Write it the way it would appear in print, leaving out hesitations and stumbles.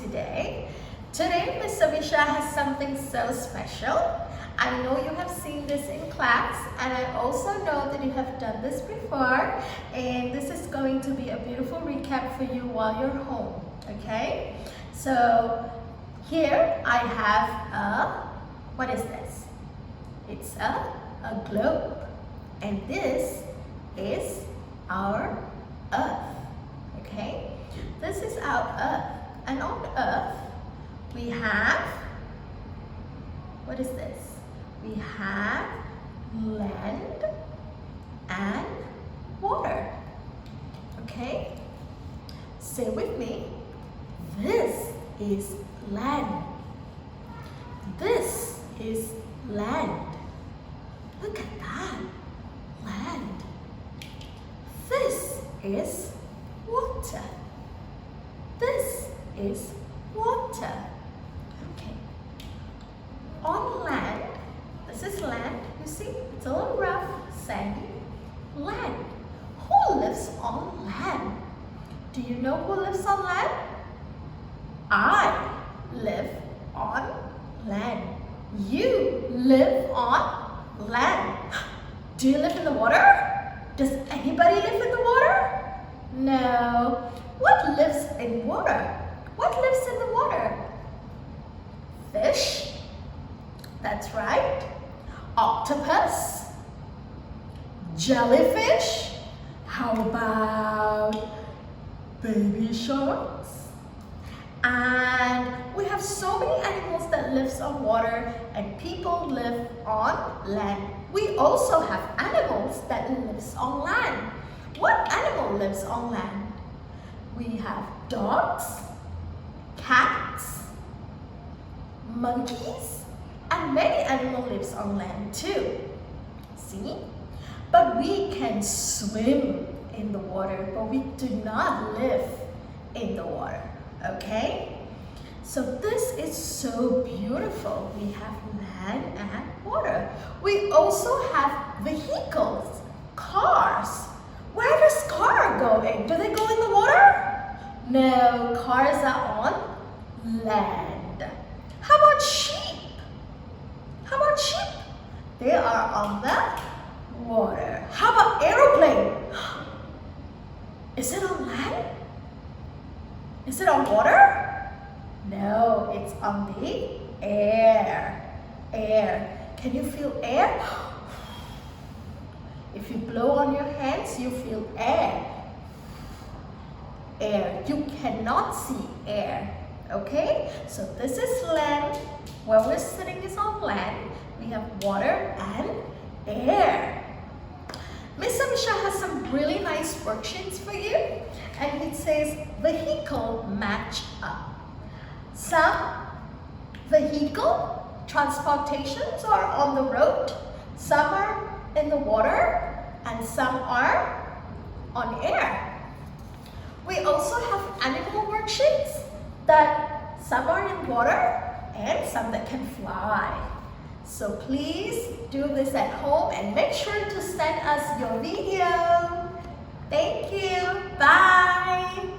today? Today, Miss Avisha has something so special. I know you have seen this in class, and I also know that you have done this before, and this is going to be a beautiful recap for you while you're home, okay? So here I have what is this? It's a globe, and this is our Earth, okay? This is our Earth, and on Earth we have, what is this? We have land and water, okay? Say with me, this is land. This is land. Look at that, land. This is water. This is water. Okay. On land, this is land. You see, it's a little rough, sandy. Land. Who lives on land? Do you know who lives on land? I live on land. You live on land. Do you live in the water? Does anybody live in the water? No. What lives in water? What lives in the water? Fish. That's right. Octopus. Jellyfish. How about baby sharks? And we have so many animals that live on water, and people live on land. We also have animals that live on land. What animal lives on land? We have dogs, cats, monkeys, and many animals live on land too. See? But we can swim in the water, but we do not live in the water. Okay? So this is so beautiful. We have land and water. We also have vehicles, cars. Where does car go in? Do they go in the water? No, cars are on land. How about sheep? How about sheep? They are on the water. How about aeroplane? Is it on land? Is it on water? No, it's on the air. Air. Can you feel air? If you blow on your hands, you feel air. Air. You cannot see air. Okay? So this is land. Where we're sitting is on land. We have water and air. Miss Amisha has some really nice worksheets for you. And it says vehicle match up. Some vehicle transportations are on the road, some are in the water, and some are on air. We also have animal worksheets that some are in water and some that can fly. So please do this at home and make sure to send us your video. Thank you. Bye.